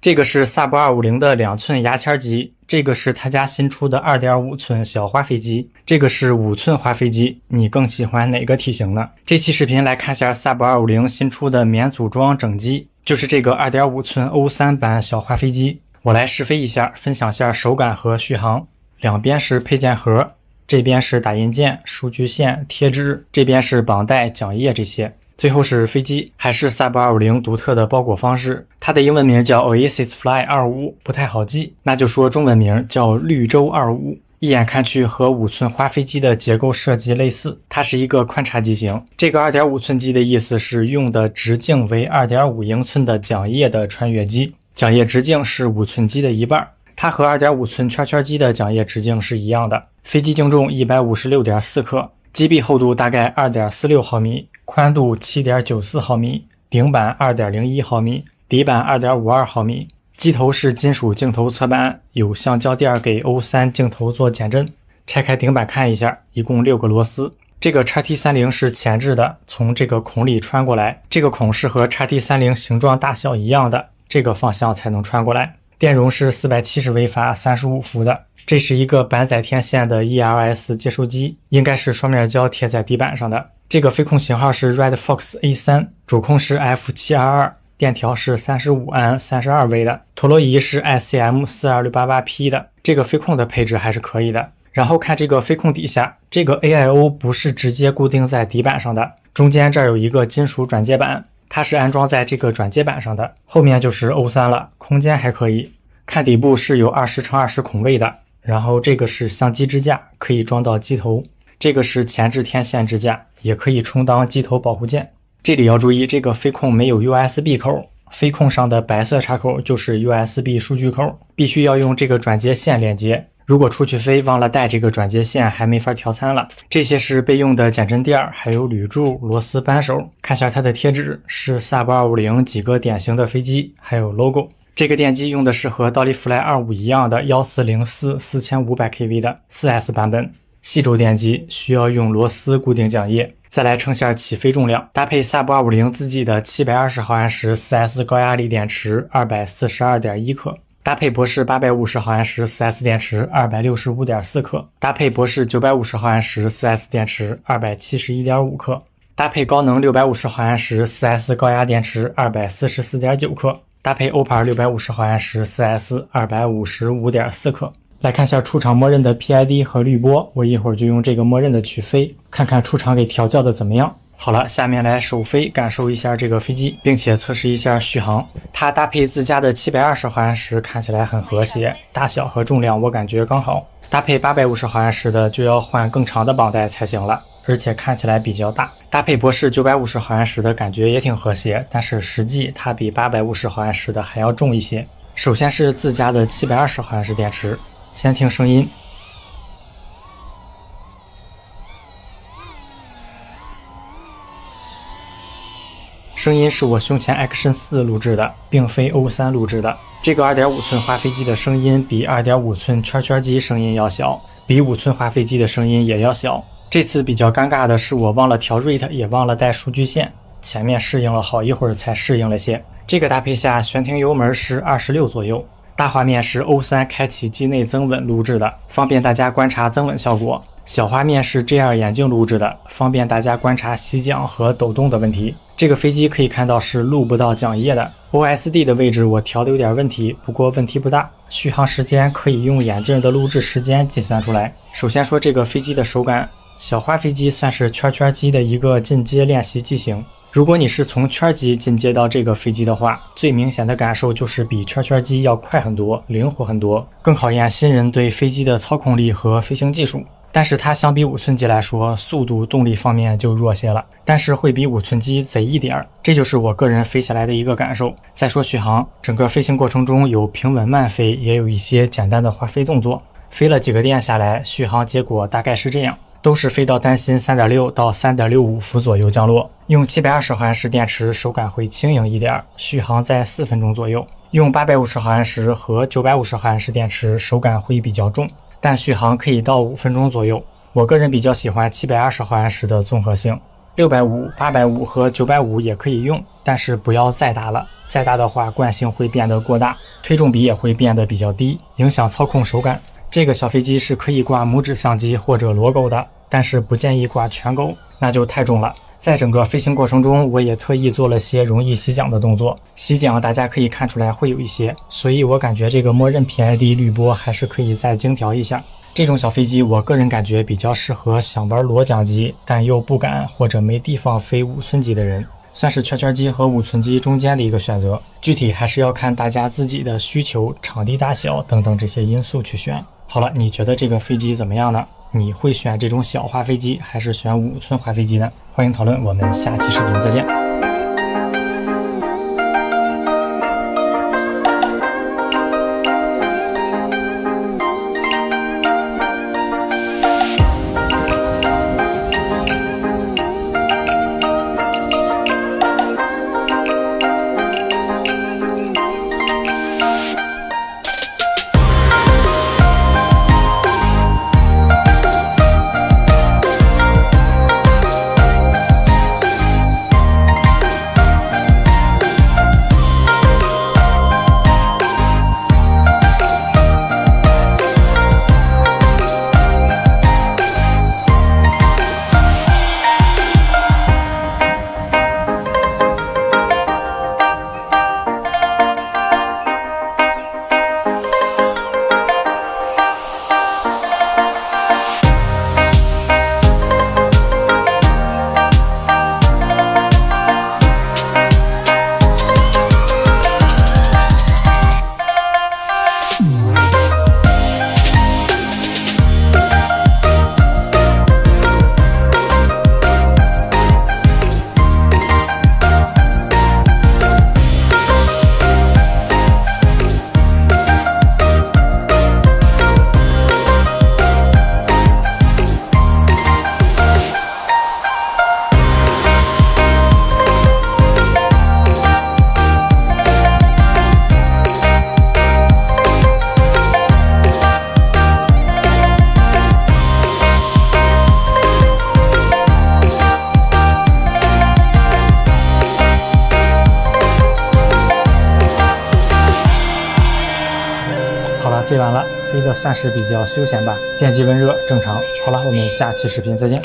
这个是萨博250的2寸牙签机，这个是他家新出的 2.5 寸小花飞机，这个是5寸花飞机，你更喜欢哪个体型呢？这期视频来看下萨博250新出的免组装整机，就是这个 2.5 寸 O3 版小花飞机。我来试飞一下，分享下手感和续航。两边是配件盒，这边是打印件、数据线、贴纸，这边是绑带、讲页这些。最后是飞机，还是萨博250独特的包裹方式，它的英文名叫 Oasis Fly 25，不太好记，那就说中文名叫绿洲25。一眼看去和5寸花飞机的结构设计类似，它是一个宽插机型。这个 2.5 寸机的意思是用的直径为 2.5 英寸的讲页的穿越机，讲页直径是5寸机的一半。它和 2.5 寸圈圈机的讲页直径是一样的。飞机净重 156.4 克，机臂厚度大概 2.46 毫米，宽度 7.94 毫米，顶板 2.01 毫米，底板 2.52 毫米。机头是金属镜头侧板，有橡胶垫给 O3 镜头做减震。拆开顶板看一下，一共6个螺丝。这个 XT30 是前置的，从这个孔里穿过来，这个孔是和 XT30 形状大小一样的，这个方向才能穿过来。电容是470微法35伏的，这是一个板载天线的 ELS 接收机，应该是双面胶贴在底板上的。这个飞控型号是 Red Fox A3， 主控是 F722， 电条是35安32微的，陀螺仪是 ICM 42688P 的，这个飞控的配置还是可以的。然后看这个飞控底下，这个 AIO 不是直接固定在底板上的，中间这儿有一个金属转接板，它是安装在这个转接板上的，后面就是 O3 了，空间还可以。看底部是有 20×20 孔位的，然后这个是相机支架，可以装到机头，这个是前置天线支架，也可以充当机头保护件。这里要注意，这个飞控没有 USB 口，飞控上的白色插口就是 USB 数据口，必须要用这个转接线连接。如果出去飞忘了带这个转接线，还没法调参了。这些是备用的减震垫，还有铝柱、螺丝扳手。看下它的贴纸，是萨博250几个典型的飞机，还有 logo。这个电机用的是和倒立 Fly 25一样的1404 4500 kV 的 4S 版本，细轴电机，需要用螺丝固定讲页。再来称下起飞重量，搭配萨博250自己的720毫安时 4S 高压力电池 242.1 克。搭配博士850毫安时 4S 电池 265.4 克，搭配博士950毫安时 4S 电池 271.5 克，搭配高能650毫安时 4S 高压电池 244.9 克，搭配欧派650毫安时 4S 255.4 克。来看下出厂默认的 PID 和滤波，我一会儿就用这个默认的去飞，看看出厂给调教的怎么样。好了，下面来首飞感受一下这个飞机，并且测试一下续航。它搭配自家的720毫安时看起来很和谐，大小和重量我感觉刚好。搭配850毫安时的就要换更长的绑带才行了，而且看起来比较大。搭配博士950毫安时的感觉也挺和谐，但是实际它比850毫安时的还要重一些。首先是自家的720毫安时电池，先听声音。声音是我胸前 Action 4录制的，并非 O3 录制的。这个 2.5 寸花飞机的声音比 2.5 寸圈圈机声音要小，比5寸花飞机的声音也要小。这次比较尴尬的是我忘了调 rate， 也忘了带数据线，前面适应了好一会儿才适应了些。这个搭配下悬停油门是26左右。大画面是 O3 开启机内增稳录制的，方便大家观察增稳效果。小画面是 JR 眼镜录制的，方便大家观察吸桨和抖动的问题。这个飞机可以看到是录不到讲页的。OSD 的位置我调的有点问题，不过问题不大。续航时间可以用眼镜的录制时间计算出来。首先说这个飞机的手感，小花飞机算是圈圈机的一个进阶练习机型。如果你是从圈机进阶到这个飞机的话，最明显的感受就是比圈圈机要快很多，灵活很多，更考验新人对飞机的操控力和飞行技术。但是它相比5寸机来说，速度动力方面就弱些了，但是会比5寸机贼一点，这就是我个人飞下来的一个感受。再说续航，整个飞行过程中有平稳慢飞，也有一些简单的滑飞动作。飞了几个电下来，续航结果大概是这样，都是飞到担心 3.6 到 3.65 伏左右降落。用720毫安时电池手感会轻盈一点，续航在4分钟左右。用850毫安时和950毫安时电池手感会比较重，但续航可以到5分钟左右。我个人比较喜欢720毫安时的综合性。650、850和950也可以用，但是不要再大了，再大的话惯性会变得过大，推重比也会变得比较低，影响操控手感。这个小飞机是可以挂拇指相机或者裸钩的，但是不建议挂全钩，那就太重了。在整个飞行过程中，我也特意做了些容易熄桨的动作，熄桨大家可以看出来会有一些，所以我感觉这个默认 PID 滤波还是可以再精调一下。这种小飞机我个人感觉比较适合想玩裸桨机但又不敢或者没地方飞5寸机的人，算是圈圈机和5寸机中间的一个选择，具体还是要看大家自己的需求、场地大小等等这些因素去选。好了，你觉得这个飞机怎么样呢？你会选这种小滑飞机还是选5寸滑飞机呢？欢迎讨论，我们下期视频再见。飞完了，飞的算是比较休闲吧，电机温热正常。好了，我们下期视频再见。